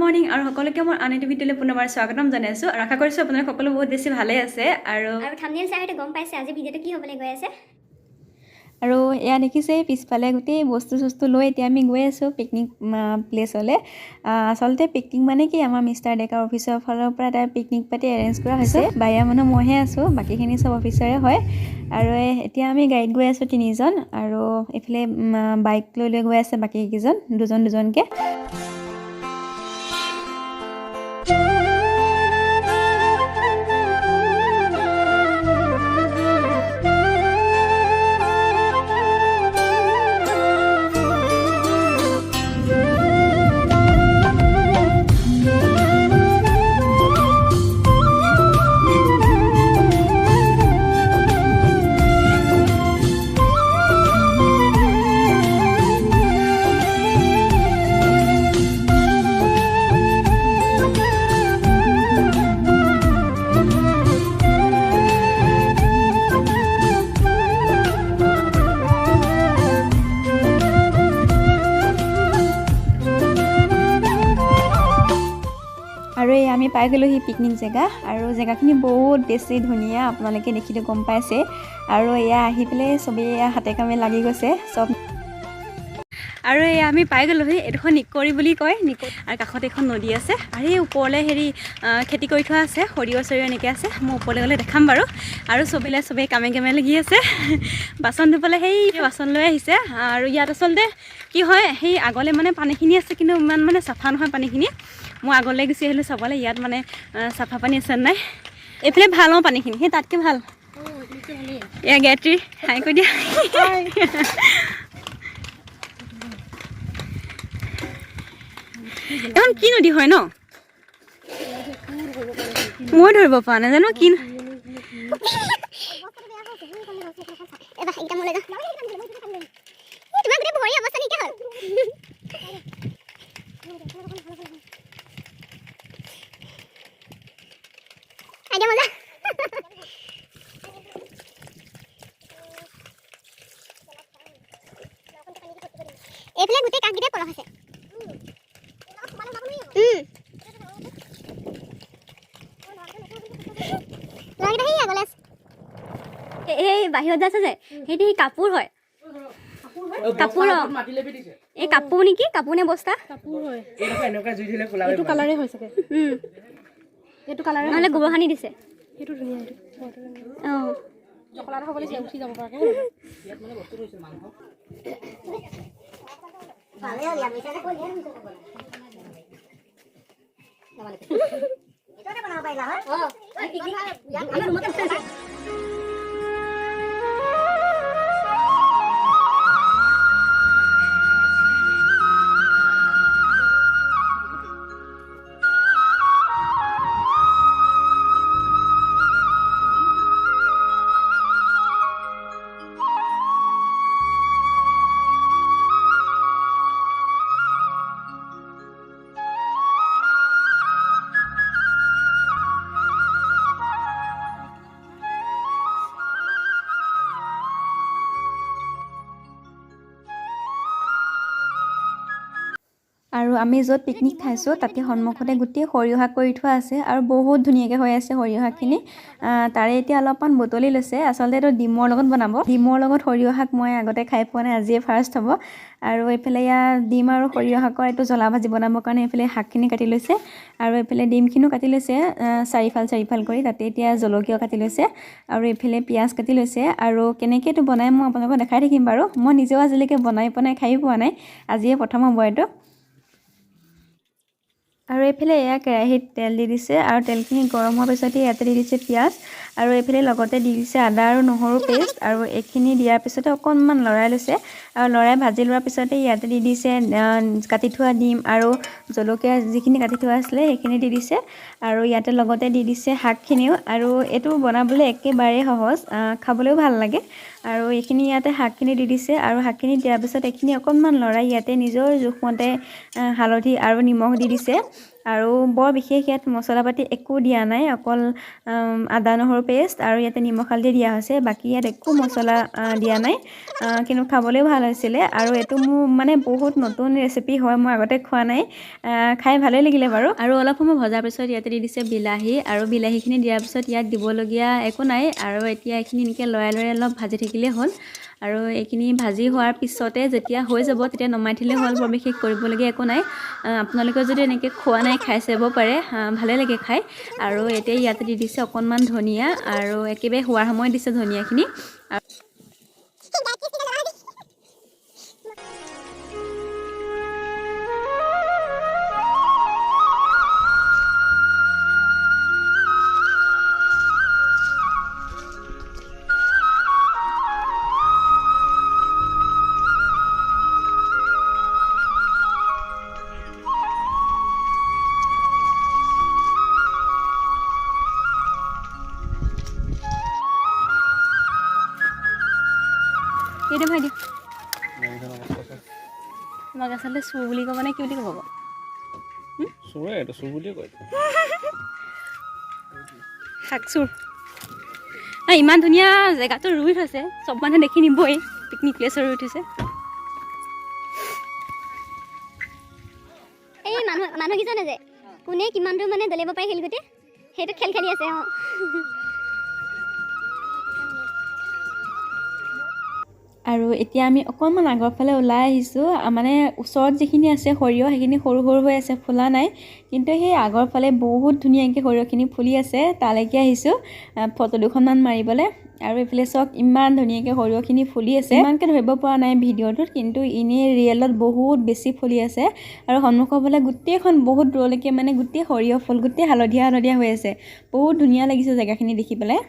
Morning আৰু সকলোকে মোৰ আন এটা ভিডিঅ'লৈ পুনৰবাৰ স্বাগতম জনাইছো আৰু আশা কৰিছো আপোনালোক সকলো বহুত বেছি ভালে আছে আৰু থাম্বনেইল চাই হয়তো গম পাইছে আজি ভিডিঅ'টো কি হ'বলৈ গৈ আছে আৰু এয়া দেখিছে পিছফালে গোটেই বস্তু লৈ এতিয়া আমি গৈ আছো পিকনিক প্লেছলৈ আচলতে পিকনিক মানে কি আমাৰ মিষ্টাৰ ডেকাৰ অফিচৰ ফালৰ পৰা এটা পিকনিক পাৰ্টি এৰেঞ্জ কৰা হৈছে বাহিৰা মানুহ মইহে আছো বাকীখিনি চব অফিচাৰে হয় আৰু এতিয়া আমি গাড়ীত গৈ আছো তিনিজন আৰু এফালে বাইক লৈ গৈ আছে বাকী কেইজন দুজনকে আৰু এই আমি পাই গ'লো সেই পিকনিক জেগা আৰু জেগাখিনি বহুত বেছি ধুনীয়া আপোনালোকে দেখিলে গম পাইছে আৰু এয়া আহি পেলাই চবেই হাতে কামে লাগি গৈছে চব আৰু এই আমি পাই গ'লো এইডোখৰ নিকৰি বুলি কয় আৰু কাষত এখন নদী আছে আৰু এই ওপৰলৈ খেতি কৰি থোৱা আছে সৰিয়হ এনেকৈ আছে মই ওপৰলৈ গ'লে দেখাম বাৰু আৰু চবেই কামে লাগি আছে বাচন ধুবলৈ সেই বাচন লৈ আহিছে আৰু ইয়াত আচলতে কি হয় সেই আগলৈ মানে পানীখিনি আছে কিন্তু ইমান মানে চাফা নহয় পানীখিনি মই আগলৈ গুচি আহিলোঁ চাবলৈ ইয়াত মানে চাফা পানী আছে নাই এইফালে ভাল পানীখিনি সেই তাতকৈ ভাল এয়া গায়ত্ৰী হাই কৈ দিয়া এখন কি নদী হয় ন মই ধৰিব পৰা নাই জানো কি এইফালে গোটেই কাকগিটা পলস আছে এই বাহিৰত আছে যে সেইটো কাপোৰ হয় কাপোৰ এই কাপোৰ নেকি কাপোৰ নে বস্তা এইটো কালাৰে হয় চাগে এইটো কালাৰে নহ'লে গোবৰ সানি দিছে সেইটো ধুনীয়া অঁ চকলাট হ'বলৈ উঠি যাব পৰাকৈ ইয়াত মানে বস্তু ৰৈছে মাংস ভালে হ'ল আমি তাতে কৈ দিম এটা বনাব পাৰিলা হয় আমি ৰুমতে উঠাইছে আৰু আমি য'ত পিকনিক খাইছোঁ তাতে সন্মুখতে গোটেই সৰিয়হ শাক কৰি থোৱা আছে আৰু বহুত ধুনীয়াকৈ হৈ আছে সৰিয়হ শাকখিনি তাৰে এতিয়া অলপমান বুটলি লৈছে আচলতে এইটো ডিমৰ লগত বনাব ডিমৰ লগত সৰিয়হ শাক মই আগতে খাই পোৱা নাই আজিয়ে ফাৰ্ষ্ট হ'ব আৰু এইফালে ইয়াত ডিম আৰু সৰিয়হ শাকৰ এইটো জ্বলা ভাজি বনাবৰ কাৰণে এইফালে শাকখিনি কাটি লৈছে আৰু এইফালে ডিমখিনিও কাটি লৈছে চাৰিফাল কৰি তাতে এতিয়া জলকীয়াও কাটি লৈছে আৰু এইফালে পিঁয়াজ কাটি লৈছে আৰু কেনেকৈ এইটো বনাই মই আপোনালোকক দেখাই থাকিম বাৰু মই নিজেও আজিলৈকে বনাই খাই পোৱা নাই আজিয়ে প্ৰথম হ'ব এইটো আৰু এইফালে এয়া কেৰাহীত তেল দি দিছে আৰু তেলখিনি গৰম হোৱাৰ পিছতে ইয়াতে দি দিছে পিঁয়াজ আৰু এইফালে লগতে দি দিছে আদা আৰু নহৰু পেষ্ট আৰু এইখিনি দিয়াৰ পিছতে অকণমান লৰাই লৈছে আৰু লৰাই ভাজি লোৱাৰ পিছতে ইয়াতে দি দিছে কাটি থোৱা ডিম আৰু জলকীয়া যিখিনি কাটি থোৱা আছিলে সেইখিনি দি দিছে আৰু ইয়াতে লগতে দি দিছে শাকখিনিও আৰু এইটো বনাবলৈ একেবাৰে সহজ খাবলৈও ভাল লাগে আৰু এইখিনি ইয়াতে শাকখিনি দি দিছে আৰু শাকখিনি দিয়াৰ পিছত এইখিনি অকণমান লৰাই ইয়াতে নিজৰ জোখমতে হালধি আৰু নিমখ দি দিছে আৰু বৰ বিশেষ ইয়াত মছলা পাতি একো দিয়া নাই, অকল আদা নহৰু পেষ্ট আৰু ইয়াতে নিমখ হালধি দিয়া হৈছে, বাকী ইয়াত একো মছলা দিয়া নাই। কিন্তু খাবলৈও ভাল হৈছিলে আৰু এইটো মোৰ মানে বহুত নতুন ৰেচিপি হয়, মই আগতে খোৱা নাই, খাই ভালেই লাগিলে বাৰু। আৰু অলপ সময় ভজাৰ পিছত ইয়াতে দি দিছে বিলাহী, আৰু বিলাহীখিনি দিয়াৰ পিছত ইয়াত দিবলগীয়া একো নাই, আৰু এতিয়া এইখিনি এনেকৈ লৰাই লৰাই অলপ ভাজি থাকিলেই হ'ল। আৰু এইখিনি ভাজি হোৱাৰ পিছতে যেতিয়া হৈ যাব তেতিয়া নমাই থ'লে হ'ল, বৰ বিশেষ কৰিবলগীয়া একো নাই। আপোনালোকে যদি এনেকৈ খোৱা নাই খাই চাব পাৰে, ভালেই লাগে খাই। আৰু এতিয়া ইয়াতে দি দিছে অকণমান ধনিয়া, আৰু একেবাৰে হোৱাৰ সময়ত দিছে ধনিয়াখিনি। এইটো ভাই দিওঁ, তোমাক আচলতে চুৰ বুলি ক'ব নে কি বুলি ক'ব? শাক চুৰ। ইমান ধুনীয়া জেগাটো ৰুই থৈছে, চব মানুহে দেখি নিবই, পিকনিক প্লেচৰ ৰুই থৈছে। এই মানুহকেইজনে যে কোনে কিমান দূৰ মানে দলিয়াব পাৰে শিলগুটি, সেইটো খেল খেলি আছে। আৰু এতিয়া আমি অকণমান আগৰ ফালে ওলাই আহিছোঁ, মানে ওচৰত যিখিনি আছে সৰিয়হ সেইখিনি সৰু সৰু হৈ আছে, ফুলা নাই, কিন্তু সেই আগৰ ফালে বহুত ধুনীয়াকৈ সৰিয়হখিনি ফুলি আছে, তালৈকে আহিছোঁ ফটো দুখনমান মাৰিবলৈ। আৰু এইফালে চাওক ইমান ধুনীয়াকৈ সৰিয়হখিনি ফুলি আছে, ইমানকৈ ধৰিব পৰা নাই ভিডিঅ'টোত, কিন্তু এনেই ৰিয়েলত বহুত বেছি ফুলি আছে। আৰু সন্মুখৰ ফালে গোটেইখন বহুত দূৰলৈকে মানে গোটেই সৰিয়হ ফুল, গোটেই হালধীয়া হালধীয়া হৈ আছে, বহুত ধুনীয়া লাগিছে জেগাখিনি দেখি পেলাই।